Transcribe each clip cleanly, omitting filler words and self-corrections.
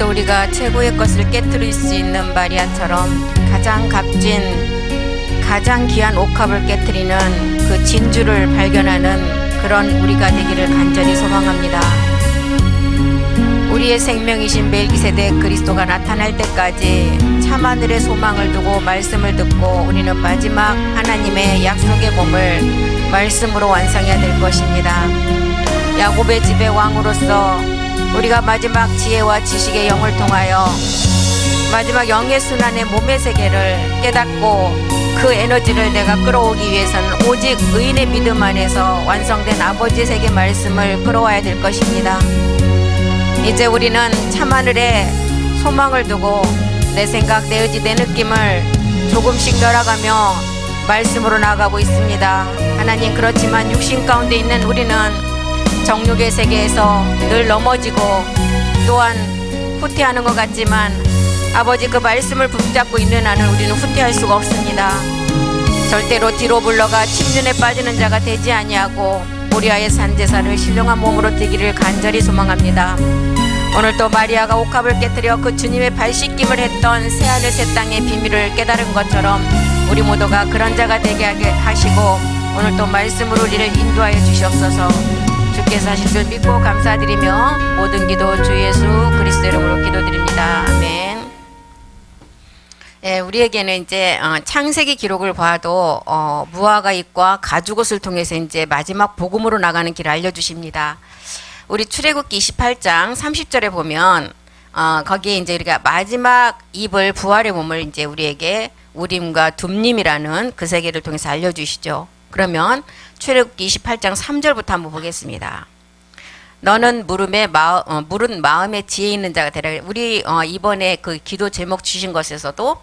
오늘도 우리가 최고의 것을 깨뜨릴 수 있는 마리아처럼 가장 값진 가장 귀한 옥합을 깨뜨리는 그 진주를 발견하는 그런 우리가 되기를 간절히 소망합니다. 우리의 생명이신 멜기세덱 그리스도가 나타날 때까지 참하늘의 소망을 두고 말씀을 듣고 우리는 마지막 하나님의 약속의 몸을 말씀으로 완성해야 될 것입니다. 야곱의 집의 왕으로서 우리가 마지막 지혜와 지식의 영을 통하여 마지막 영의 순환의 몸의 세계를 깨닫고 그 에너지를 내가 끌어오기 위해서는 오직 의인의 믿음 안에서 완성된 아버지의 세계 말씀을 끌어와야 될 것입니다. 이제 우리는 참하늘에 소망을 두고 내 생각, 내 의지, 내 느낌을 조금씩 열어가며 말씀으로 나아가고 있습니다. 하나님, 그렇지만 육신 가운데 있는 우리는 정욕의 세계에서 늘 넘어지고 또한 후퇴하는 것 같지만 아버지 그 말씀을 붙잡고 있는 한은 우리는 후퇴할 수가 없습니다. 절대로 뒤로 물러가 침륜에 빠지는 자가 되지 아니하고 모리아의 산제사를 신령한 몸으로 되기를 간절히 소망합니다. 오늘도 마리아가 옥합을 깨뜨려 그 주님의 발 씻김을 했던 새하늘 새 땅의 비밀을 깨달은 것처럼 우리 모두가 그런 자가 되게 하시고 오늘도 말씀으로 우리를 인도하여 주시옵소서. 주께서 하실 줄 믿고 감사드리며 모든 기도 주 예수 그리스도 이름으로 기도드립니다. 아멘. 예, 우리에게는 이제 창세기 기록을 봐도 무화과 잎과 가죽옷을 통해서 이제 마지막 복음으로 나가는 길을 알려주십니다. 우리 출애굽기 28장 30절에 보면 거기에 이제 우리가 마지막 잎을 부활의 몸을 이제 우리에게 우림과 둠림이라는 그 세계를 통해서 알려주시죠. 그러면 출애굽기 28장 3절부터 한번 보겠습니다. 너는 물은 마음에 지혜 있는 자가 되라. 우리 이번에 그 기도 제목 주신 것에서도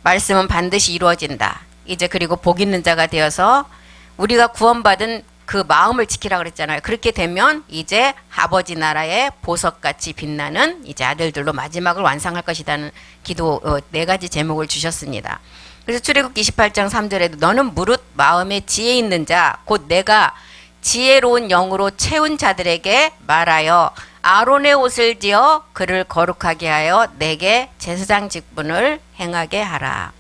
말씀은 반드시 이루어진다. 이제 그리고 복 있는 자가 되어서 우리가 구원받은 그 마음을 지키라 그랬잖아요. 그렇게 되면 이제 아버지 나라의 보석같이 빛나는 이제 아들들로 마지막을 완성할 것이라는 기도 네 가지 제목을 주셨습니다. 그래서 출애굽기 28장 3절에도 너는 무릇 마음에 지혜 있는 자 곧 내가 지혜로운 영으로 채운 자들에게 말하여 아론의 옷을 지어 그를 거룩하게 하여 내게 제사장 직분을 행하게 하라.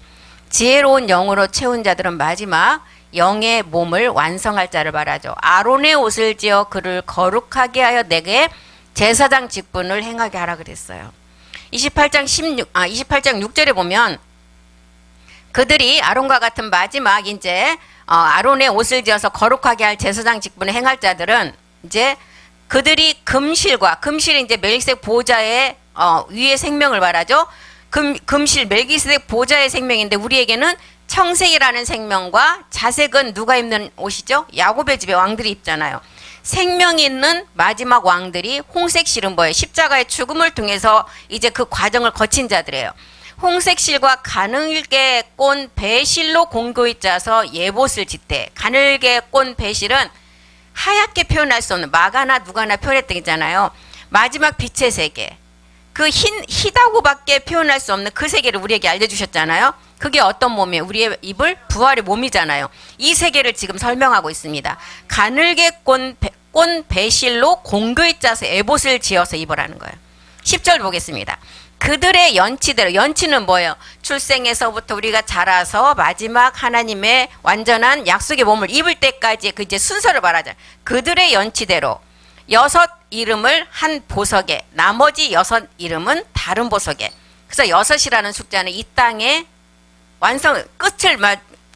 지혜로운 영으로 채운 자들은 마지막 영의 몸을 완성할 자를 말하죠. 아론의 옷을 지어 그를 거룩하게 하여 내게 제사장 직분을 행하게 하라 그랬어요. 28장 6절에 보면 그들이 아론과 같은 마지막 이제 아론의 옷을 지어서 거룩하게 할 제사장 직분을 행할 자들은 이제 그들이 금실이 이제 멜기세덱 보좌의 위의 생명을 말하죠. 금실 멜기세덱 보좌의 생명인데 우리에게는 청색이라는 생명과 자색은 누가 입는 옷이죠? 야곱의 집의 왕들이 입잖아요. 생명이 있는 마지막 왕들이 홍색 실은 뭐예요? 십자가의 죽음을 통해서 이제 그 과정을 거친 자들이에요. 홍색 실과 가늘게 꼰 배실로 공고히 짜서 예봇을 짓대. 가늘게 꼰 배실은 하얗게 표현할 수 없는 마가나 누가나 표현했던 거잖아요. 마지막 빛의 세계. 그 희다고밖에 표현할 수 없는 그 세계를 우리에게 알려주셨잖아요. 그게 어떤 몸이에요? 우리의 입을 부활의 몸이잖아요. 이 세계를 지금 설명하고 있습니다. 가늘게 꼰 배실로 공고히 짜서 에봇을 지어서 입으라는 거예요. 10절 보겠습니다. 그들의 연치대로, 연치는 뭐예요? 출생에서부터 우리가 자라서 마지막 하나님의 완전한 약속의 몸을 입을 때까지 그 이제 순서를 말하잖아요. 그들의 연치대로 6 이름을 한 보석에, 나머지 6 이름은 다른 보석에. 그래서 6이라는 숫자는 이 땅의 완성 끝을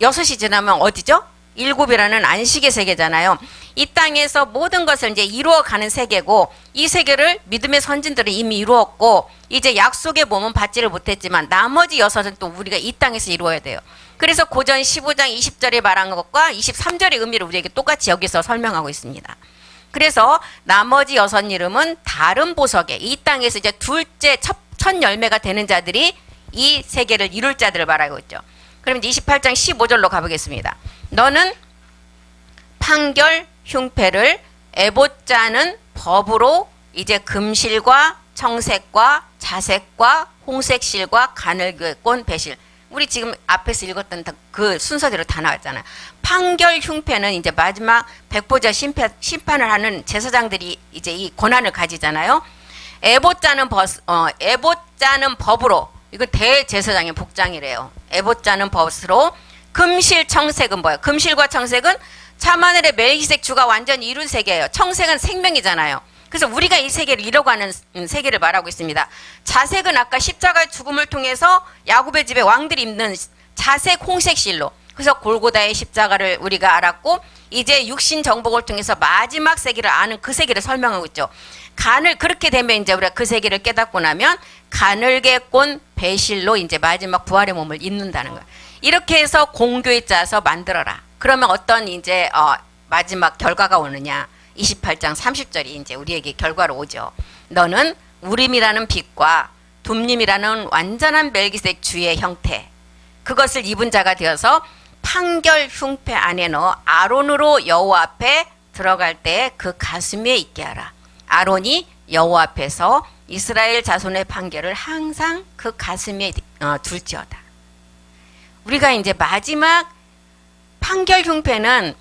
6이 지나면 어디죠? 7이라는 안식의 세계잖아요. 이 땅에서 모든 것을 이제 이루어가는 세계고 이 세계를 믿음의 선진들은 이미 이루었고 이제 약속의 몸은 받지를 못했지만 나머지 6은 또 우리가 이 땅에서 이루어야 돼요. 그래서 고전 15장 20절에 말한 것과 23절의 의미를 우리에게 똑같이 여기서 설명하고 있습니다. 그래서 나머지 6 이름은 다른 보석에 이 땅에서 이제 둘째 첫 열매가 되는 자들이 이 세계를 이룰 자들을 말하고 있죠. 그럼 이제 28장 15절로 가보겠습니다. 너는 판결 흉패를 에봇자는 법으로 이제 금실과 청색과 자색과 홍색실과 가늘게 꼰 배실 우리 지금 앞에서 읽었던 그 순서대로 다 나왔잖아요. 판결 흉패는 이제 마지막 백보자 심판을 하는 제사장들이 이제 이 권한을 가지잖아요. 에봇 짜는 법으로, 이거 대제사장의 복장이래요. 에봇 짜는 법으로 금실 청색은 뭐예요? 금실과 청색은 참하늘의 멜기색 주가 완전히 이룬 세계예요. 청색은 생명이잖아요. 그래서 우리가 이 세계를 이뤄가는 세계를 말하고 있습니다. 자색은 아까 십자가의 죽음을 통해서 야곱의 집에 왕들이 입는 자색 홍색 실로, 그래서 골고다의 십자가를 우리가 알았고, 이제 육신 정복을 통해서 마지막 세계를 아는 그 세계를 설명하고 있죠. 그렇게 되면 이제 우리가 그 세계를 깨닫고 나면 가늘게 꼰 배실로 이제 마지막 부활의 몸을 입는다는 거예요. 이렇게 해서 공교에 짜서 만들어라. 그러면 어떤 이제 마지막 결과가 오느냐? 28장 30절이 이제 우리에게 결과로 오죠. 너는 우림이라는 빛과 둠림이라는 완전한 멜기색 주의 형태, 그것을 입은 자가 되어서 판결 흉패 안에 넣어 아론으로 여호와 앞에 들어갈 때 그 가슴 위에 있게 하라. 아론이 여호와 앞에서 이스라엘 자손의 판결을 항상 그 가슴에 둘지어다. 우리가 이제 마지막 판결 흉패는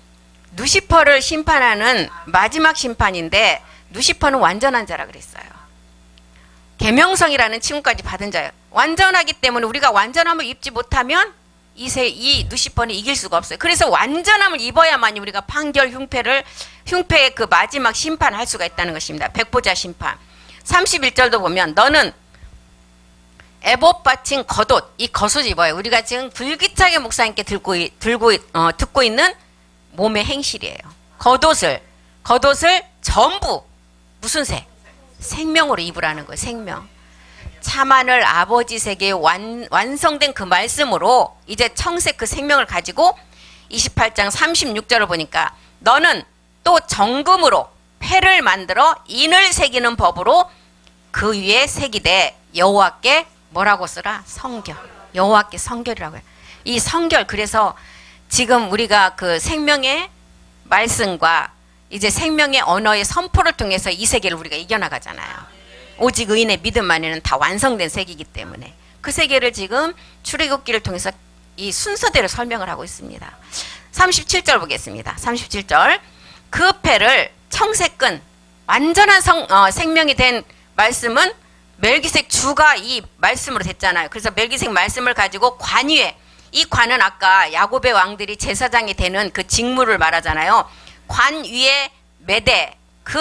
누시퍼를 심판하는 마지막 심판인데, 누시퍼는 완전한 자라 그랬어요. 계명성이라는 칭호까지 받은 자예요. 완전하기 때문에 우리가 완전함을 입지 못하면 이 누시퍼는 이길 수가 없어요. 그래서 완전함을 입어야만이 우리가 판결 흉패의 그 마지막 심판을 할 수가 있다는 것입니다. 백보자 심판. 31절도 보면 너는 에봇 받친 겉옷, 이 겉옷이 입어요. 우리가 지금 불기차게 목사님께 듣고 있는 몸의 행실이에요. 겉옷을 전부 무슨 색? 생명으로 입으라는 거예요. 생명. 참하늘 아버지 세계에 완성된 그 말씀으로 이제 청색 그 생명을 가지고 28장 36절을 보니까 너는 또 정금으로 패를 만들어 인을 새기는 법으로 그 위에 새기되 여호와께 뭐라고 쓰라? 성결. 여호와께 성결이라고 해요. 이 성결, 그래서 지금 우리가 그 생명의 말씀과 이제 생명의 언어의 선포를 통해서 이 세계를 우리가 이겨나가잖아요. 오직 의인의 믿음 안에는 다 완성된 세계이기 때문에 그 세계를 지금 출애굽기를 통해서 이 순서대로 설명을 하고 있습니다. 37절 보겠습니다. 37절. 그 패를 청색끈 완전한 생명이 된 말씀은 멜기색 주가 이 말씀으로 됐잖아요. 그래서 멜기색 말씀을 가지고 관 위에, 이 관은 아까 야곱의 왕들이 제사장이 되는 그 직무를 말하잖아요. 관 위에 매대, 그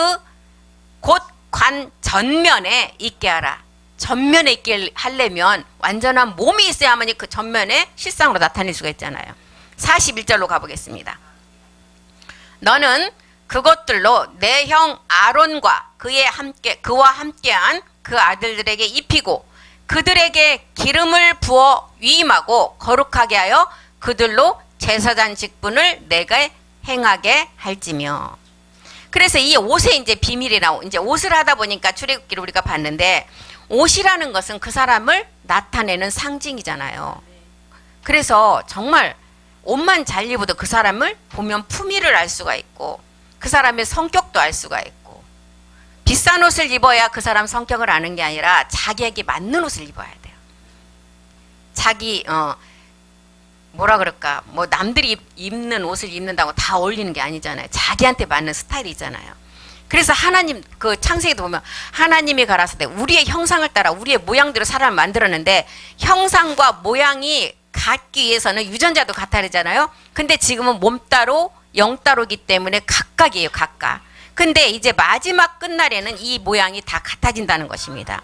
곧 관 전면에 있게 하라. 전면에 있게 하려면 완전한 몸이 있어야만이 그 전면에 실상으로 나타낼 수가 있잖아요. 41절로 가보겠습니다. 너는 그것들로 내 형 아론과 그와 함께한 그 아들들에게 입히고 그들에게 기름을 부어 위임하고 거룩하게 하여 그들로 제사장 직분을 내가 행하게 할지며. 그래서 이 옷에 이제 비밀이 이제 옷을 하다 보니까 출애굽기를 우리가 봤는데, 옷이라는 것은 그 사람을 나타내는 상징이잖아요. 그래서 정말 옷만 잘 입어도 그 사람을 보면 품위를 알 수가 있고 그 사람의 성격도 알 수가 있고, 비싼 옷을 입어야 그 사람 성격을 아는 게 아니라 자기에게 맞는 옷을 입어야 돼요. 자기 뭐라 그럴까, 뭐 남들이 입는 옷을 입는다고 다 어울리는 게 아니잖아요. 자기한테 맞는 스타일이 있잖아요. 그래서 하나님 그 창세기도 보면 하나님이 가라사대 우리의 형상을 따라 우리의 모양대로 사람을 만들었는데, 형상과 모양이 같기 위해서는 유전자도 같아야 되잖아요. 근데 지금은 몸 따로 영 따로기 때문에 각각이에요. 각각. 근데 이제 마지막 끝날에는 이 모양이 다 같아진다는 것입니다.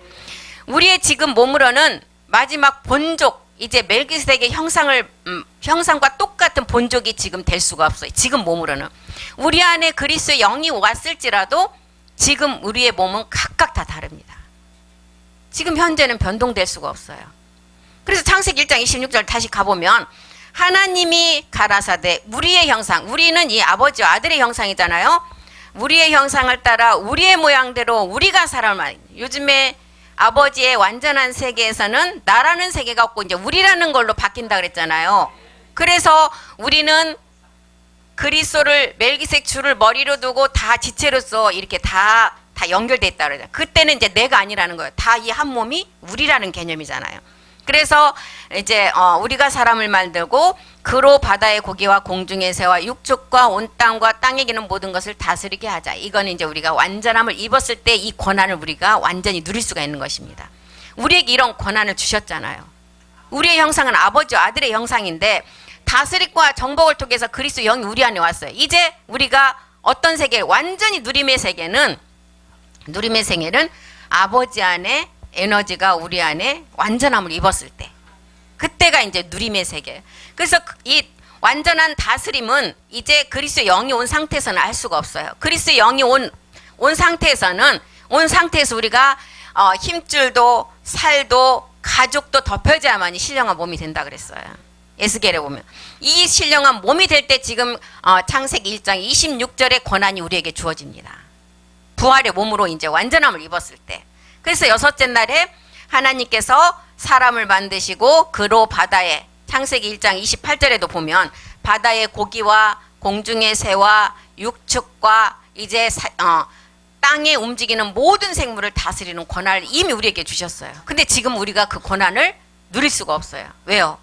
우리의 지금 몸으로는 마지막 본족, 이제 멜기세덱의 형상과 똑같은 본족이 지금 될 수가 없어요. 지금 몸으로는. 우리 안에 그리스도의 영이 왔을지라도 지금 우리의 몸은 각각 다 다릅니다. 지금 현재는 변동될 수가 없어요. 그래서 창세기 1장 26절 다시 가보면 하나님이 가라사대 우리의 형상, 우리는 이 아버지와 아들의 형상이잖아요. 우리의 형상을 따라 우리의 모양대로 우리가 사람을, 요즘에 아버지의 완전한 세계에서는 나라는 세계가 없고 이제 우리라는 걸로 바뀐다 그랬잖아요. 그래서 우리는 그리스도를 멜기색 주를 머리로 두고 다 지체로서 이렇게 다 연결돼 있다 그러잖아요. 그때는 이제 내가 아니라는 거예요. 다 이 한 몸이 우리라는 개념이잖아요. 그래서 이제 우리가 사람을 만들고 그로 바다의 고기와 공중의 새와 육축과 온 땅과 땅에 기는 모든 것을 다스리게 하자. 이거는 이제 우리가 완전함을 입었을 때 이 권한을 우리가 완전히 누릴 수가 있는 것입니다. 우리에게 이런 권한을 주셨잖아요. 우리의 형상은 아버지와 아들의 형상인데 다스림과 정복을 통해서 그리스도 영이 우리 안에 왔어요. 이제 우리가 어떤 세계, 완전히 누림의 세계는 아버지 안에 에너지가 우리 안에 완전함을 입었을 때, 그때가 이제 누림의 세계. 그래서 이 완전한 다스림은 이제 그리스도 영이 온 상태에서는 알 수가 없어요. 그리스도 영이 온 상태에서 우리가 힘줄도 살도 가죽도 덮여져야만이 신령한 몸이 된다 그랬어요. 에스겔에 보면 이 신령한 몸이 될 때 지금 창세기 1장 26절의 권한이 우리에게 주어집니다. 부활의 몸으로 이제 완전함을 입었을 때. 그래서 여섯째 날에 하나님께서 사람을 만드시고 그로 바다에, 창세기 1장 28절에도 보면 바다의 고기와 공중의 새와 육축과 이제 땅에 움직이는 모든 생물을 다스리는 권한을 이미 우리에게 주셨어요. 근데 지금 우리가 그 권한을 누릴 수가 없어요. 왜요?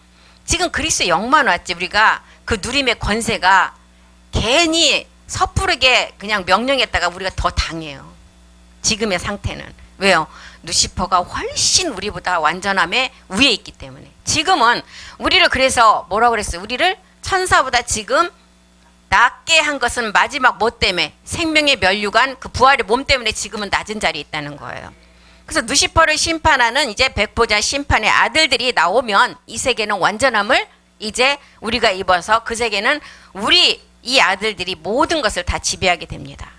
지금 그리스도의 영만 왔지 우리가 그 누림의 권세가 괜히 섣부르게 그냥 명령했다가 우리가 더 당해요. 지금의 상태는. 왜요? 루시퍼가 훨씬 우리보다 완전함에 위에 있기 때문에. 지금은 우리를 그래서 뭐라고 그랬어요? 우리를 천사보다 지금 낮게 한 것은 마지막 뭐 때문에? 생명의 면류관 그 부활의 몸 때문에 지금은 낮은 자리에 있다는 거예요. 그래서 루시퍼를 심판하는 이제 백보자 심판의 아들들이 나오면 이 세계는 완전함을 이제 우리가 입어서 그 세계는 우리 이 아들들이 모든 것을 다 지배하게 됩니다.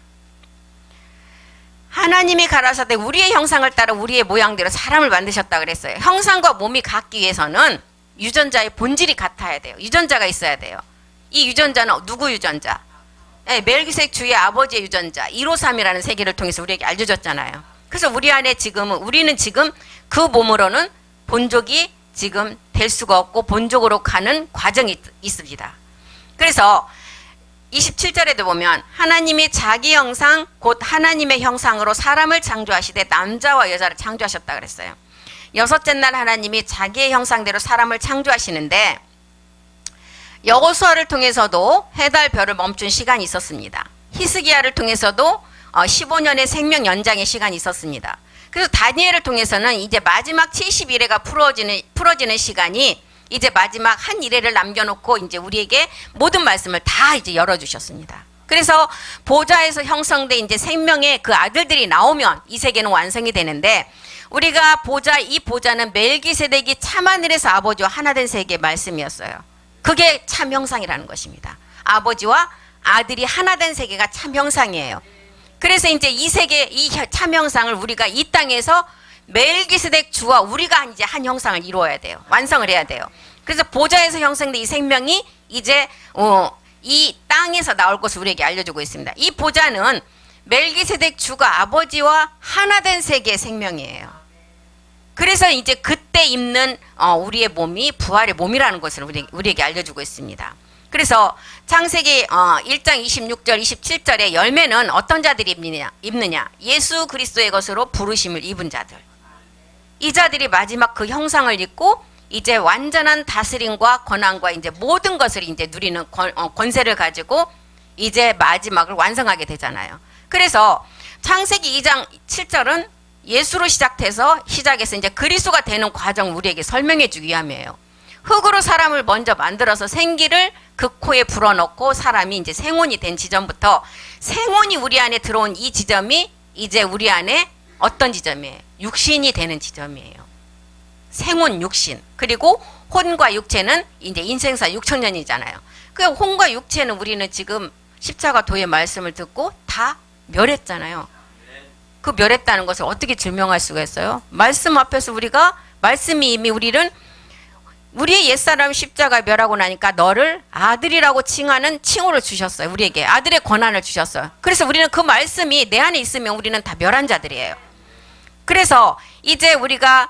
하나님이 가라사대 우리의 형상을 따라 우리의 모양대로 사람을 만드셨다 그랬어요. 형상과 몸이 같기 위해서는 유전자의 본질이 같아야 돼요. 유전자가 있어야 돼요. 이 유전자는 누구 유전자? 네, 멜기세덱 주의 아버지의 유전자 153이라는 세계를 통해서 우리에게 알려줬잖아요. 그래서 우리는 지금 그 몸으로는 본족이 지금 될 수가 없고 본족으로 가는 과정이 있습니다. 그래서 27절에도 보면 하나님이 자기 형상 곧 하나님의 형상으로 사람을 창조하시되 남자와 여자를 창조하셨다 그랬어요. 여섯째 날 하나님이 자기의 형상대로 사람을 창조하시는데 여호수아를 통해서도 해달 별을 멈춘 시간이 있었습니다. 히스기야를 통해서도 15년의 생명 연장의 시간이 있었습니다. 그래서 다니엘을 통해서는 이제 마지막 70일회가 풀어지는 시간이 이제 마지막 한 일회를 남겨놓고 이제 우리에게 모든 말씀을 다 이제 열어주셨습니다. 그래서 보좌에서 형성된 이제 생명의 그 아들들이 나오면 이 세계는 완성이 되는데 우리가 이 보좌는 멜기세덱이 참하늘에서 아버지와 하나 된 세계의 말씀이었어요. 그게 참 형상이라는 것입니다. 아버지와 아들이 하나 된 세계가 참 형상이에요. 그래서 이제 이 세계, 이 참 형상을 우리가 이 땅에서 멜기세덱 주와 우리가 이제 한 형상을 이루어야 돼요. 완성을 해야 돼요. 그래서 보좌에서 형성된 이 생명이 이제 이 땅에서 나올 것을 우리에게 알려주고 있습니다. 이 보좌는 멜기세덱 주가 아버지와 하나 된 세계의 생명이에요. 그래서 이제 그때 입는 우리의 몸이 부활의 몸이라는 것을 우리에게 알려주고 있습니다. 그래서 창세기 1장 26절 27절의 열매는 어떤 자들이 입느냐? 예수 그리스도의 것으로 부르심을 입은 자들. 이 자들이 마지막 그 형상을 입고 이제 완전한 다스림과 권한과 이제 모든 것을 이제 누리는 권세를 가지고 이제 마지막을 완성하게 되잖아요. 그래서 창세기 2장 7절은 예수로 시작해서 이제 그리스도가 되는 과정을 우리에게 설명해 주기 위함이에요. 흙으로 사람을 먼저 만들어서 생기를 그 코에 불어넣고 사람이 이제 생혼이 된 지점부터 생혼이 우리 안에 들어온 이 지점이 이제 우리 안에 어떤 지점이에요? 육신이 되는 지점이에요. 생혼 육신. 그리고 혼과 육체는 이제 인생사 6천년이잖아요. 그 혼과 육체는 우리는 지금 십자가 도의 말씀을 듣고 다 멸했잖아요. 그 멸했다는 것을 어떻게 증명할 수가 있어요? 말씀 앞에서 말씀이 이미 우리의 옛사람 십자가 멸하고 나니까 너를 아들이라고 칭하는 칭호를 주셨어요. 우리에게 아들의 권한을 주셨어요. 그래서 우리는 그 말씀이 내 안에 있으면 우리는 다 멸한 자들이에요. 그래서 이제 우리가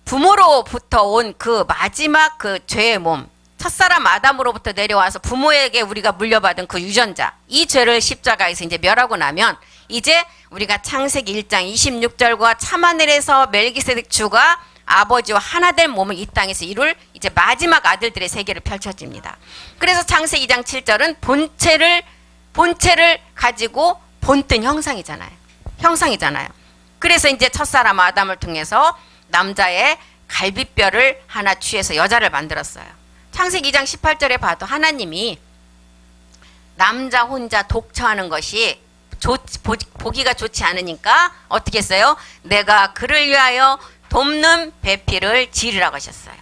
부모로부터 온 그 마지막 그 죄의 몸, 첫사람 아담으로부터 내려와서 부모에게 우리가 물려받은 그 유전자, 이 죄를 십자가에서 이제 멸하고 나면 이제 우리가 창세기 1장 26절과 참하늘에서 멜기세덱 주가 아버지와 하나 될 몸을 이 땅에서 이룰 이제 마지막 아들들의 세계를 펼쳐집니다. 그래서 창세기 2장 7절은 본체를 가지고 본뜬 형상이잖아요. 그래서 이제 첫사람 아담을 통해서 남자의 갈비뼈를 하나 취해서 여자를 만들었어요. 창세기 2장 18절에 봐도 하나님이 남자 혼자 독처하는 것이 보기가 좋지 않으니까 어떻게 했어요? 내가 그를 위하여 돕는 배필을 지으라고 하셨어요.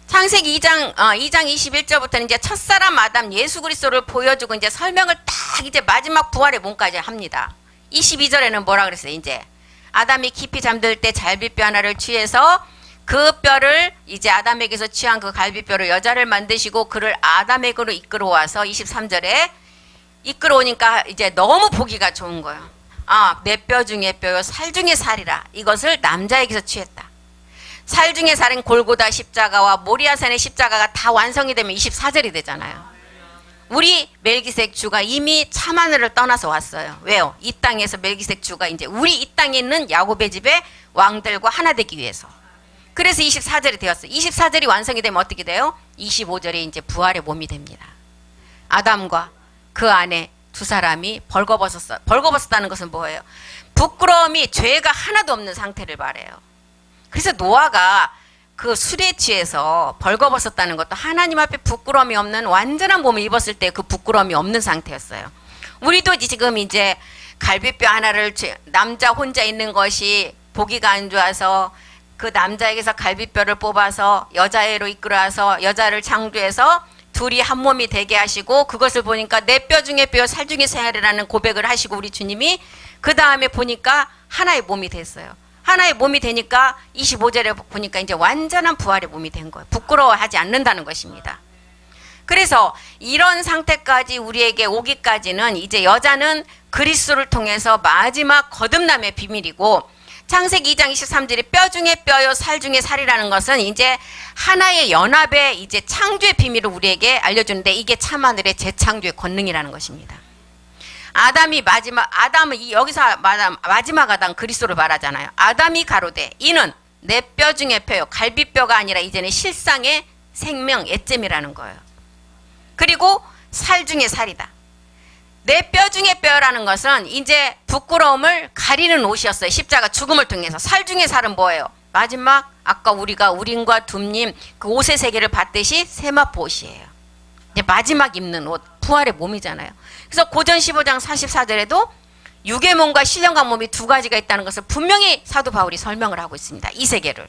창세기 2장 21절부터는 이제 첫사람 아담 예수 그리스도를 보여주고 이제 설명을 딱 이제 마지막 부활의 몸까지 합니다. 22절에는 뭐라 그랬어요? 이제 아담이 깊이 잠들 때 갈비뼈 하나를 취해서 그 뼈를 이제 아담에게서 취한 그 갈비뼈를 여자를 만드시고 그를 아담에게로 이끌어와서 23절에 이끌어오니까 이제 너무 보기가 좋은 거예요. 아, 내 뼈 중에 뼈요 살 중에 살이라. 이것을 남자에게서 취했다. 살 중에 살은 골고다 십자가와 모리아산의 십자가가 다 완성이 되면 24절이 되잖아요. 우리 멜기세덱 주가 이미 참하늘을 떠나서 왔어요. 왜요? 이 땅에서 멜기세덱 주가 이제 우리 이 땅에 있는 야곱의 집의 왕들과 하나 되기 위해서. 그래서 24절이 되었어요. 24절이 완성이 되면 어떻게 돼요? 25절에 이제 부활의 몸이 됩니다. 아담과 그 안에 두 사람이 벌거벗었다는 것은 뭐예요? 부끄러움이 죄가 하나도 없는 상태를 말해요. 그래서 노아가 그 술에 취해서 벌거벗었다는 것도 하나님 앞에 부끄러움이 없는 완전한 몸을 입었을 때 그 부끄러움이 없는 상태였어요. 우리도 지금 이제 갈비뼈 하나를 남자 혼자 있는 것이 보기가 안 좋아서 그 남자에게서 갈비뼈를 뽑아서 여자애로 이끌어와서 여자를 창조해서 둘이 한 몸이 되게 하시고 그것을 보니까 내 뼈 중에 뼈 살 중에 살이라는 고백을 하시고 우리 주님이 그 다음에 보니까 하나의 몸이 됐어요. 하나의 몸이 되니까 25절에 보니까 이제 완전한 부활의 몸이 된 거예요. 부끄러워하지 않는다는 것입니다. 그래서 이런 상태까지 우리에게 오기까지는 이제 여자는 그리스도를 통해서 마지막 거듭남의 비밀이고 창세기 2장 23절에 뼈 중에 뼈요 살 중에 살이라는 것은 이제 하나의 연합의 이제 창조의 비밀을 우리에게 알려주는데 이게 참하늘의 재창조의 권능이라는 것입니다. 아담은 여기서 마지막 아담 그리스도를 말하잖아요. 아담이 가로되 이는 내 뼈 중에 뼈요 갈비뼈가 아니라 이제는 실상의 생명 애잼이라는 거예요. 그리고 살 중에 살이다. 내 뼈 중에 뼈라는 것은 이제 부끄러움을 가리는 옷이었어요. 십자가 죽음을 통해서. 살 중에 살은 뭐예요? 마지막 아까 우리가 우림과 둠님 그 옷의 세계를 봤듯이 세마포 옷이에요. 이제 마지막 입는 옷, 부활의 몸이잖아요. 그래서 고전 15장 44절에도 육의 몸과 신령한 몸이 두 가지가 있다는 것을 분명히 사도 바울이 설명을 하고 있습니다. 이 세계를.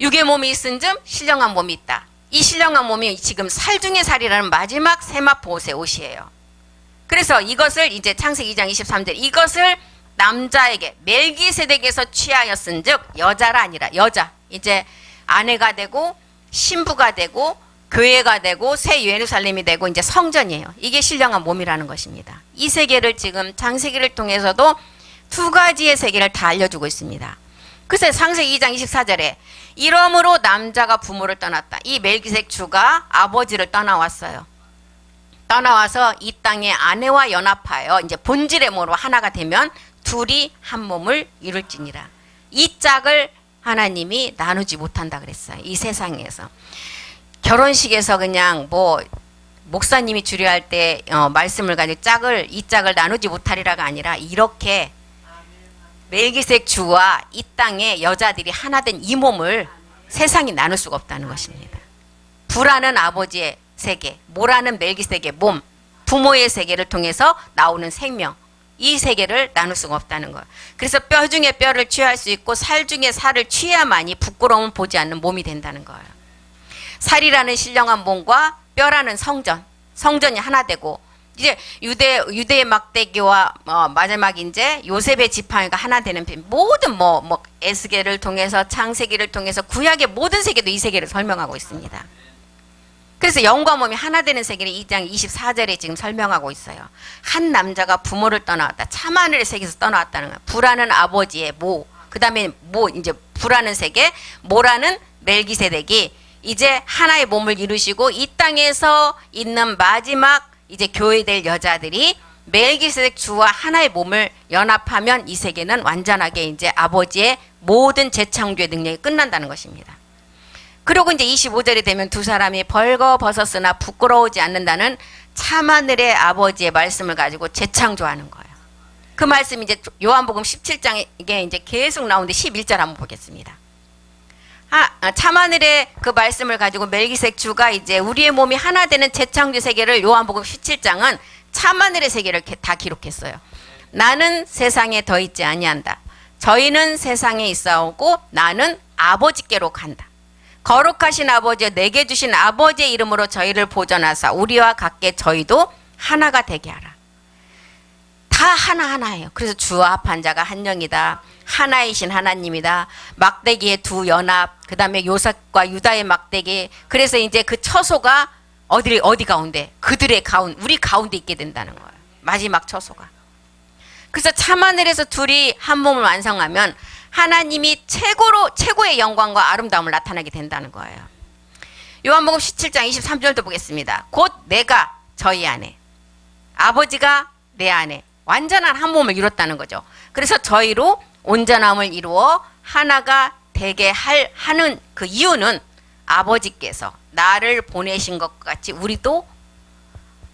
육의 몸이 있은즉 신령한 몸이 있다. 이 신령한 몸이 지금 살 중에 살이라는 마지막 세마포 옷의 옷이에요. 그래서 이것을 이제 창세기 2장 23절 이것을 남자에게 멜기세덱에서 취하였은즉 여자라 아니라 여자 이제 아내가 되고 신부가 되고 교회가 되고 새 예루살렘이 되고 이제 성전이에요. 이게 신령한 몸이라는 것입니다. 이 세계를 지금 창세기를 통해서도 두 가지의 세계를 다 알려주고 있습니다. 그래서 창세기 2장 24절에 이러므로 남자가 부모를 떠났다. 이 멜기세덱 주가 아버지를 떠나왔어요. 떠나와서 이 땅의 아내와 연합하여 이제 본질의 몸으로 하나가 되면 둘이 한 몸을 이룰지니라. 이 짝을 하나님이 나누지 못한다 그랬어요. 이 세상에서. 결혼식에서 그냥 뭐 목사님이 주례할 때 말씀을 가지고 이 짝을 나누지 못하리라가 아니라 이렇게 멜기세덱 주와 이 땅의 여자들이 하나 된 이 몸을 세상이 나눌 수가 없다는 것입니다. 부라는 아버지의 세계, 모라는 멜기세덱의 몸, 부모의 세계를 통해서 나오는 생명, 이 세계를 나눌 수가 없다는 거예요. 그래서 뼈 중에 뼈를 취할 수 있고 살 중에 살을 취해야만이 부끄러움을 보지 않는 몸이 된다는 거예요. 살이라는 신령한 몸과 뼈라는 성전이 하나 되고 이제 유대의 막대기와 마지막 이제 요셉의 지팡이가 하나 되는 모든 에스겔을 통해서 창세기를 통해서 구약의 모든 세계도 이 세계를 설명하고 있습니다. 그래서 영과 몸이 하나 되는 세계를 2장 24절에 지금 설명하고 있어요. 한 남자가 부모를 떠나왔다. 참하늘의 세계에서 떠나왔다는 거예요. 부라는 아버지의 모, 그 다음에 이제 부라는 세계, 모라는 멜기세덱이 이제 하나의 몸을 이루시고 이 땅에서 있는 마지막 이제 교회될 여자들이 멜기세덱 주와 하나의 몸을 연합하면 이 세계는 완전하게 이제 아버지의 모든 재창조의 능력이 끝난다는 것입니다. 그리고 이제 25절이 되면 두 사람이 벌거벗었으나 부끄러우지 않는다는 참하늘의 아버지의 말씀을 가지고 재창조하는 거예요. 그 말씀이 이제 요한복음 17장에 이제 계속 나오는데 11절 한번 보겠습니다. 참하늘의 그 말씀을 가지고 멜기세덱 주가 이제 우리의 몸이 하나 되는 재창조 세계를 요한복음 17장은 참하늘의 세계를 다 기록했어요. 나는 세상에 더 있지 아니한다. 저희는 세상에 있사오고 나는 아버지께로 간다. 거룩하신 아버지여 내게 주신 아버지의 이름으로 저희를 보존하사 우리와 같게 저희도 하나가 되게 하라. 다 하나하나예요. 그래서 주와 합한 자가 한 영이다. 하나이신 하나님이다. 막대기의 두 연합, 그 다음에 요셉과 유다의 막대기. 그래서 이제 그 처소가 어디 가운데? 그들의 우리 가운데 있게 된다는 거예요. 마지막 처소가. 그래서 참하늘에서 둘이 한 몸을 완성하면 하나님이 최고의 영광과 아름다움을 나타나게 된다는 거예요. 요한복음 17장 23절도 보겠습니다. 곧 내가 저희 안에, 아버지가 내 안에 완전한 한 몸을 이뤘다는 거죠. 그래서 저희로 온전함을 이루어 하나가 되게 하는 그 이유는 아버지께서 나를 보내신 것 같이 우리도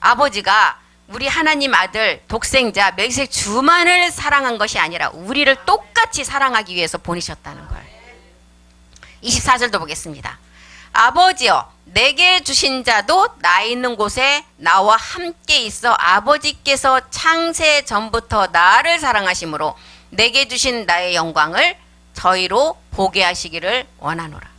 아버지가 우리 하나님 아들 독생자 멜기세덱 주만을 사랑한 것이 아니라 우리를 똑같이 사랑하기 위해서 보내셨다는 거예요. 24절도 보겠습니다. 아버지여 내게 주신 자도 나 있는 곳에 나와 함께 있어 아버지께서 창세 전부터 나를 사랑하심으로 내게 주신 나의 영광을 저희로 보게 하시기를 원하노라.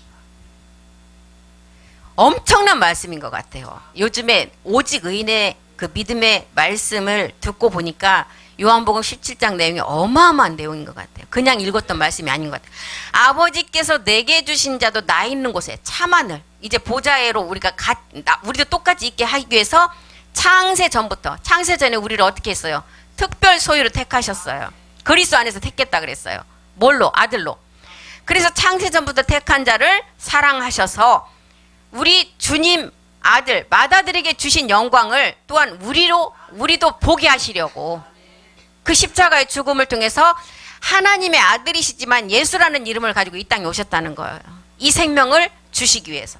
엄청난 말씀인 것 같아요. 요즘에 오직 의인의 그 믿음의 말씀을 듣고 보니까 요한복음 17장 내용이 어마어마한 내용인 것 같아요. 그냥 읽었던 말씀이 아닌 것 같아요. 아버지께서 내게 주신 자도 나 있는 곳에 참하늘, 이제 보좌에로 우리도 똑같이 있게 하기 위해서 창세 전에 우리를 어떻게 했어요? 특별 소유로 택하셨어요. 그리스도 안에서 택했다 그랬어요. 뭘로? 아들로. 그래서 창세 전부터 택한 자를 사랑하셔서 우리 주님 아들 맏아들에게 주신 영광을 또한 우리도 보게 하시려고 그 십자가의 죽음을 통해서 하나님의 아들이시지만 예수라는 이름을 가지고 이 땅에 오셨다는 거예요. 이 생명을 주시기 위해서.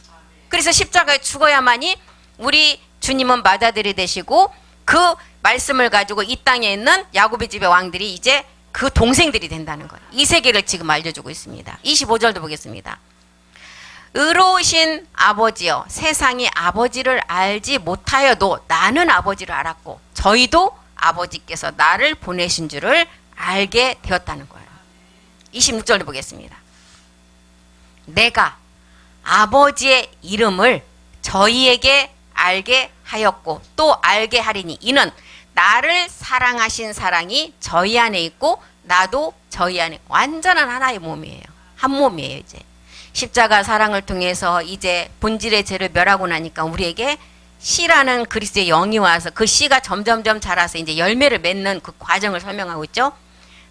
그래서 십자가에 죽어야만이 우리 주님은 맏아들이 되시고 그 말씀을 가지고 이 땅에 있는 야곱의 집의 왕들이 이제 그 동생들이 된다는 거예요. 이 세계를 지금 알려주고 있습니다. 25절도 보겠습니다. 의로우신 아버지여 세상이 아버지를 알지 못하여도 나는 아버지를 알았고 저희도 아버지께서 나를 보내신 줄을 알게 되었다는 거예요. 26절도 보겠습니다. 내가 아버지의 이름을 저희에게 알게 하였고 또 알게 하리니 이는 나를 사랑하신 사랑이 저희 안에 있고 나도 저희 안에 완전한 하나의 몸이에요. 한 몸이에요. 이제 십자가 사랑을 통해서 이제 본질의 죄를 멸하고 나니까 우리에게 씨라는 그리스도의 영이 와서 그 씨가 점점점 자라서 이제 열매를 맺는 그 과정을 설명하고 있죠.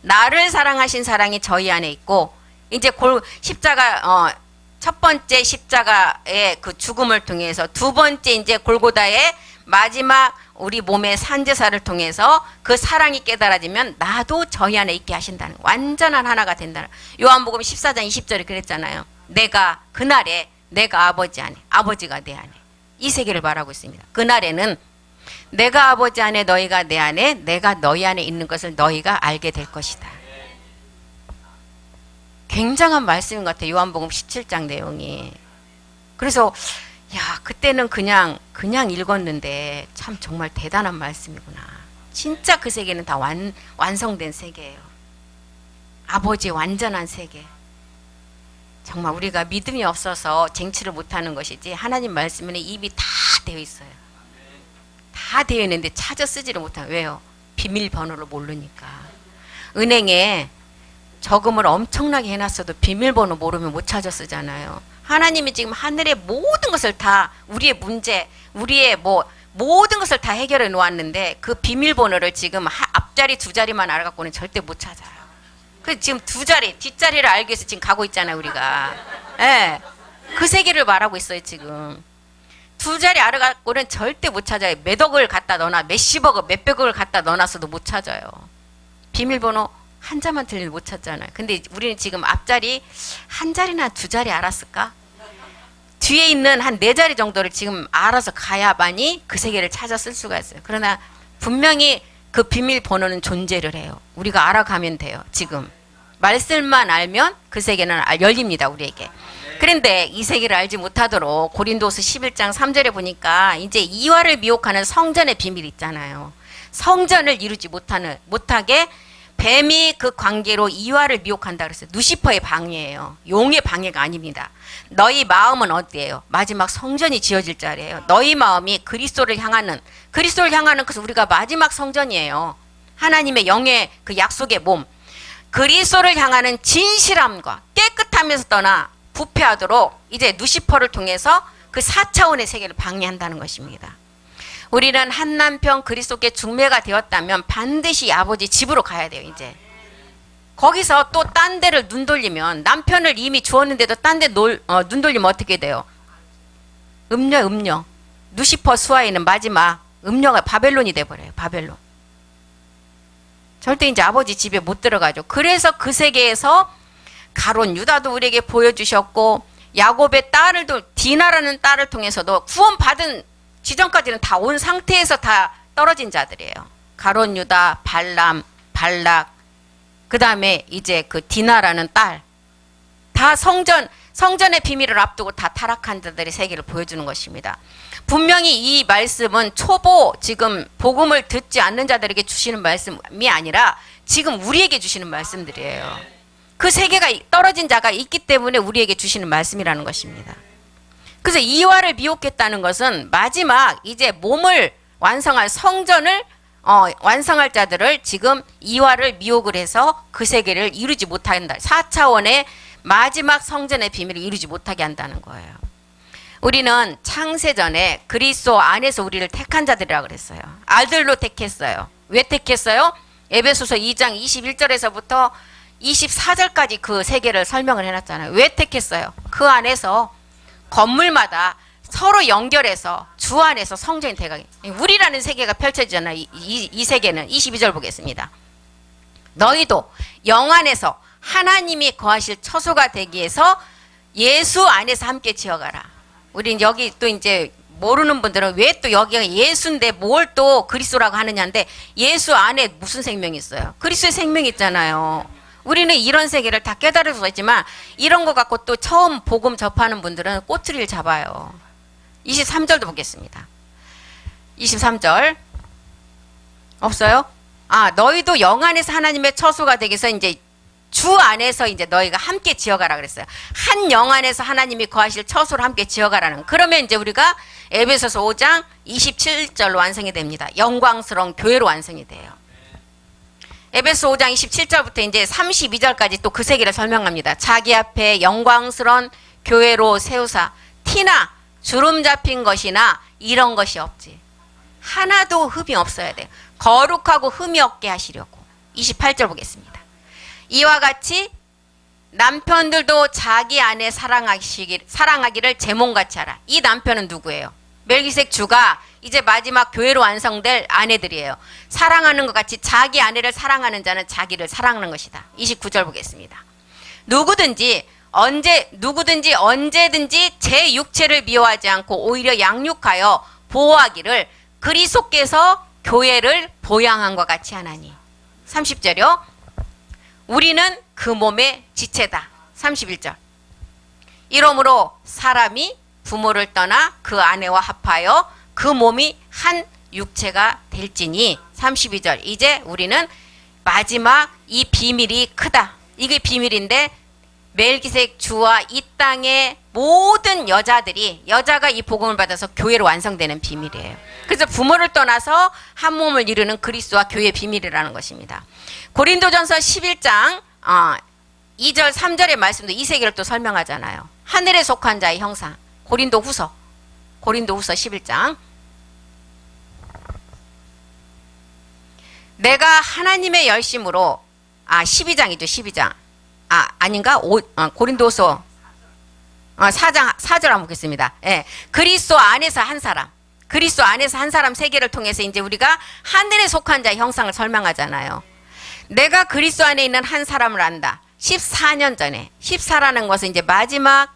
나를 사랑하신 사랑이 저희 안에 있고 이제 십자가 첫 번째 십자가의 그 죽음을 통해서 두 번째 이제 골고다의 마지막 우리 몸의 산제사를 통해서 그 사랑이 깨달아지면 나도 저희 안에 있게 하신다는 완전한 하나가 된다는. 요한복음 14장 20절에 그랬잖아요. 내가 그날에 내가 아버지 안에 아버지가 내 안에 이 세계를 말하고 있습니다. 그날에는 내가 아버지 안에 너희가 내 안에 내가 너희 안에 있는 것을 너희가 알게 될 것이다. 굉장한 말씀인 것 같아요. 요한복음 17장 내용이. 그래서 야 그때는 그냥 읽었는데 참 정말 대단한 말씀이구나. 진짜 그 세계는 다 완성된 세계예요. 아버지의 완전한 세계. 정말 우리가 믿음이 없어서 쟁취를 못하는 것이지 하나님 말씀에는 입이 다 되어 있어요. 다 되어 있는데 찾아 쓰지를 못해요. 왜요? 비밀번호를 모르니까. 은행에 저금을 엄청나게 해놨어도 비밀번호 모르면 못 찾아 쓰잖아요. 하나님이 지금 하늘의 모든 것을 다 우리의 문제, 우리의 모든 것을 다 해결해 놓았는데 그 비밀번호를 지금 앞자리 두 자리만 알아갖고는 절대 못 찾아요. 그래서 지금 두 자리, 뒷자리를 알기 위해서 지금 가고 있잖아요, 우리가. 예. 그 세계를 말하고 있어요, 지금. 두 자리 알아 갖고는 절대 못 찾아요. 몇 억을 갖다 넣어놔, 몇십억, 몇백억을 갖다 넣어놨어도 못 찾아요. 비밀번호 한 자만 틀리면 못 찾잖아요. 근데 우리는 지금 앞자리 한 자리나 두 자리 알았을까? 뒤에 있는 한 네 자리 정도를 지금 알아서 가야만이 그 세계를 찾아 쓸 수가 있어요. 그러나 분명히 그 비밀번호는 존재를 해요. 우리가 알아가면 돼요. 지금 말씀만 알면 그 세계는 열립니다, 우리에게. 그런데 이 세계를 알지 못하도록 고린도서 11장 3절에 보니까 이제 이화를 미혹하는 성전의 비밀이 있잖아요. 성전을 이루지 못하게 뱀이 그 관계로 이화를 미혹한다 그랬어요. 누시퍼의 방해예요. 용의 방해가 아닙니다. 너희 마음은 어디예요? 마지막 성전이 지어질 자리예요. 너희 마음이 그리스도를 향하는 것은 우리가 마지막 성전이에요. 하나님의 영의 그 약속의 몸, 그리스도를 향하는 진실함과 깨끗함에서 떠나 부패하도록 이제 누시퍼를 통해서 그 4차원의 세계를 방해한다는 것입니다. 우리는 한 남편 그리스도께 중매가 되었다면 반드시 아버지 집으로 가야 돼요. 이제 거기서 또 딴 데를 눈 돌리면, 남편을 이미 주었는데도 딴 데 눈 돌리면 어떻게 돼요? 음녀. 누시퍼 수하에는 마지막 음녀가 바벨론이 돼버려요. 바벨론. 절대 이제 아버지 집에 못 들어가죠. 그래서 그 세계에서 가론 유다도 우리에게 보여주셨고, 야곱의 딸을 디나라는 딸을 통해서도 구원받은 지점까지는 다 온 상태에서 다 떨어진 자들이에요. 가론 유다, 발람, 발락, 그 다음에 이제 그 디나라는 딸, 다 성전의 비밀을 앞두고 다 타락한 자들의 세계를 보여주는 것입니다. 분명히 이 말씀은 초보 지금 복음을 듣지 않는 자들에게 주시는 말씀이 아니라 지금 우리에게 주시는 말씀들이에요. 그 세계가 떨어진 자가 있기 때문에 우리에게 주시는 말씀이라는 것입니다. 그래서 이화를 미혹했다는 것은 마지막 이제 몸을 완성할 성전을 완성할 자들을 지금 이화를 미혹을 해서 그 세계를 이루지 못하게 한다. 4차원의 마지막 성전의 비밀을 이루지 못하게 한다는 거예요. 우리는 창세전에 그리스도 안에서 우리를 택한 자들이라고 그랬어요. 아들로 택했어요. 왜 택했어요? 에베소서 2장 21절에서부터 24절까지 그 세계를 설명을 해놨잖아요. 왜 택했어요? 그 안에서 건물마다 서로 연결해서 주 안에서 성전이 돼가게, 우리라는 세계가 펼쳐지잖아요. 이 세계는 22절 보겠습니다. 너희도 영 안에서 하나님이 거하실 처소가 되기 위해서 예수 안에서 함께 지어가라. 우린 여기 또 이제 모르는 분들은 왜 또 여기가 예수인데 뭘 또 그리스도라고 하느냐인데, 예수 안에 무슨 생명이 있어요? 그리스도의 생명이 있잖아요. 우리는 이런 세계를 다 깨달을 수 있지만 이런 거 갖고 또 처음 복음 접하는 분들은 꼬투리를 잡아요. 23절도 보겠습니다. 23절 없어요? 너희도 영 안에서 하나님의 처소가 되기 위해서 이제 주 안에서 이제 너희가 함께 지어가라 그랬어요. 한 영 안에서 하나님이 거하실 처소를 함께 지어가라는. 그러면 이제 우리가 에베소서 5장 27절로 완성이 됩니다. 영광스러운 교회로 완성이 돼요. 에베소 5장 27절부터 이제 32절까지 또 그 세계를 설명합니다. 자기 앞에 영광스러운 교회로 세우사 티나 주름 잡힌 것이나 이런 것이 없지. 하나도 흠이 없어야 돼요. 거룩하고 흠이 없게 하시려고. 28절 보겠습니다. 이와 같이 남편들도 자기 아내 사랑하기를 제 몸같이 하라. 이 남편은 누구예요? 멜기세덱 주가 이제 마지막 교회로 완성될 아내들이에요. 사랑하는 것 같이 자기 아내를 사랑하는 자는 자기를 사랑하는 것이다. 29절 보겠습니다. 누구든지 언제든지 제 육체를 미워하지 않고 오히려 양육하여 보호하기를 그리스도께서 교회를 보양한 것 같이 하나니. 30절이요. 우리는 그 몸의 지체다. 31절. 이러므로 사람이 부모를 떠나 그 아내와 합하여 그 몸이 한 육체가 될지니. 32절. 이제 우리는 마지막 이 비밀이 크다. 이게 비밀인데 멜기세덱 주와 이 땅의 모든 여자가 이 복음을 받아서 교회로 완성되는 비밀이에요. 그래서 부모를 떠나서 한 몸을 이루는 그리스도와 교회의 비밀이라는 것입니다. 고린도전서 11장 2절 3절의 말씀도 이 세계를 또 설명하잖아요. 하늘에 속한 자의 형상. 고린도후서 11장. 내가 하나님의 열심으로 12장이죠. 12장. 아닌가? 고린도서 4절 한번 보겠습니다. 예. 그리스도 안에서 한 사람. 그리스도 안에서 한 사람 세계를 통해서 이제 우리가 하늘에 속한 자의 형상을 설명하잖아요. 내가 그리스도 안에 있는 한 사람을 안다. 14년 전에 14라는 것은 이제 마지막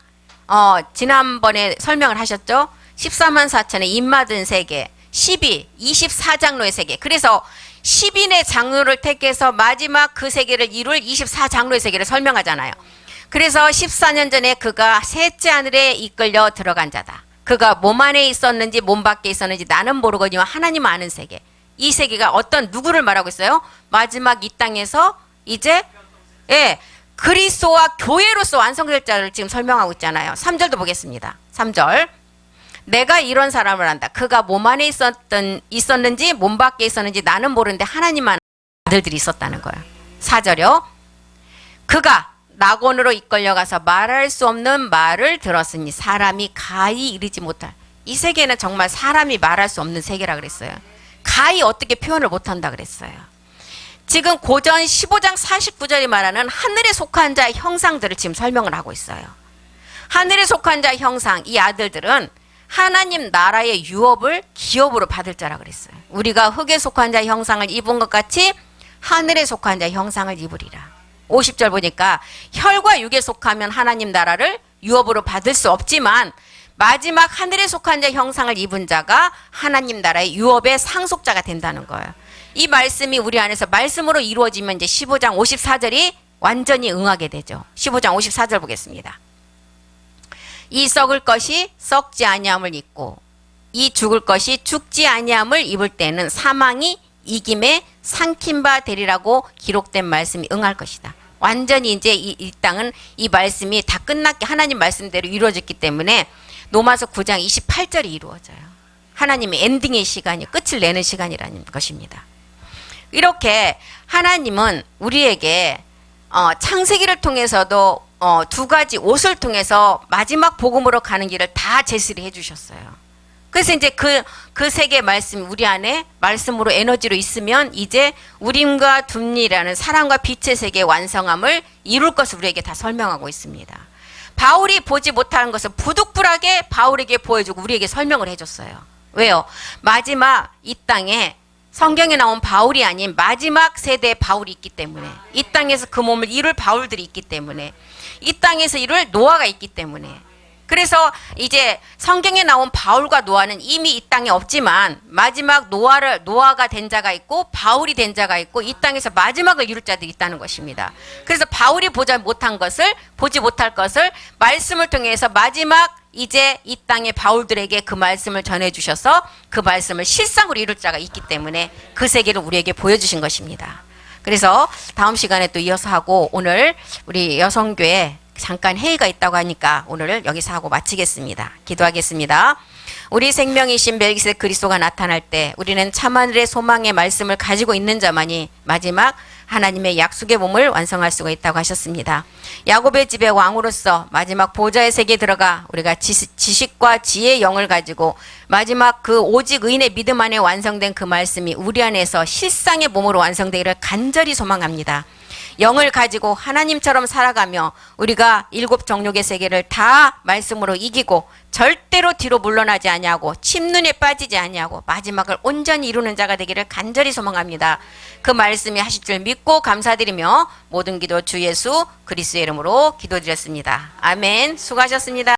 지난번에 설명을 하셨죠. 14만 4천의 입맞은 세계, 12, 24장로의 세계. 그래서 10인의 장로를 택해서 마지막 그 세계를 이룰 24장로의 세계를 설명하잖아요. 그래서 14년 전에 그가 셋째 하늘에 이끌려 들어간 자다. 그가 몸 안에 있었는지 몸 밖에 있었는지 나는 모르거니와 하나님 아는 세계. 이 세계가 어떤 누구를 말하고 있어요? 마지막 이 땅에서 이제 그리스도와 교회로서 완성될 자를 지금 설명하고 있잖아요. 3절도 보겠습니다. 3절. 내가 이런 사람을 안다. 그가 몸 안에 있었는지 몸 밖에 있었는지 나는 모르는데 하나님 아는 아들들이 있었다는 거야. 4절이요. 그가 낙원으로 이끌려가서 말할 수 없는 말을 들었으니 사람이 가히 이르지 못할. 이 세계는 정말 사람이 말할 수 없는 세계라 그랬어요. 가히 어떻게 표현을 못한다 그랬어요. 지금 고전 15장 49절이 말하는 하늘에 속한 자의 형상들을 지금 설명을 하고 있어요. 하늘에 속한 자의 형상, 이 아들들은 하나님 나라의 유업을 기업으로 받을 자라 그랬어요. 우리가 흙에 속한 자의 형상을 입은 것 같이 하늘에 속한 자의 형상을 입으리라. 50절 보니까 혈과 육에 속하면 하나님 나라를 유업으로 받을 수 없지만 마지막 하늘에 속한 자 형상을 입은 자가 하나님 나라의 유업의 상속자가 된다는 거예요. 이 말씀이 우리 안에서 말씀으로 이루어지면 이제 15장 54절이 완전히 응하게 되죠. 15장 54절 보겠습니다. 이 썩을 것이 썩지 아니함을 입고 이 죽을 것이 죽지 아니함을 입을 때는 사망이 이김에 삼킨 바 되리라고 기록된 말씀이 응할 것이다. 완전히 이제 이 땅은 이 말씀이 다 끝났게 하나님 말씀대로 이루어졌기 때문에 로마서 9장 28절이 이루어져요. 하나님의 엔딩의 시간이 끝을 내는 시간이라는 것입니다. 이렇게 하나님은 우리에게 창세기를 통해서도 두 가지 옷을 통해서 마지막 복음으로 가는 길을 다 제시를 해주셨어요. 그래서 이제 그 세계 말씀 우리 안에 말씀으로 에너지로 있으면 이제 우림과 둠리라는 사랑과 빛의 세계의 완성함을 이룰 것을 우리에게 다 설명하고 있습니다. 바울이 보지 못하는 것을 부득불하게 바울에게 보여주고 우리에게 설명을 해줬어요. 왜요? 마지막 이 땅에 성경에 나온 바울이 아닌 마지막 세대의 바울이 있기 때문에, 이 땅에서 그 몸을 이룰 바울들이 있기 때문에, 이 땅에서 이룰 노아가 있기 때문에, 그래서 이제 성경에 나온 바울과 노아는 이미 이 땅에 없지만 마지막 노아가 된 자가 있고 바울이 된 자가 있고 이 땅에서 마지막을 이룰 자들이 있다는 것입니다. 그래서 바울이 보지 못할 것을 말씀을 통해서 마지막 이제 이 땅의 바울들에게 그 말씀을 전해주셔서 그 말씀을 실상으로 이룰 자가 있기 때문에 그 세계를 우리에게 보여주신 것입니다. 그래서 다음 시간에 또 이어서 하고, 오늘 우리 여성교회 잠깐 회의가 있다고 하니까 오늘 여기서 하고 마치겠습니다. 기도하겠습니다. 우리 생명이신 멜기세덱 그리스도가 나타날 때 우리는 참하늘의 소망의 말씀을 가지고 있는 자만이 마지막 하나님의 약속의 몸을 완성할 수가 있다고 하셨습니다. 야곱의 집의 왕으로서 마지막 보좌의 세계에 들어가 우리가 지식과 지혜의 영을 가지고 마지막 그 오직 의인의 믿음 안에 완성된 그 말씀이 우리 안에서 실상의 몸으로 완성되기를 간절히 소망합니다. 영을 가지고 하나님처럼 살아가며 우리가 일곱 정욕의 세계를 다 말씀으로 이기고 절대로 뒤로 물러나지 아니하고 침눈에 빠지지 아니하고 마지막을 온전히 이루는 자가 되기를 간절히 소망합니다. 그 말씀이 하실 줄 믿고 감사드리며 모든 기도 주 예수 그리스도의 이름으로 기도드렸습니다. 아멘. 수고하셨습니다.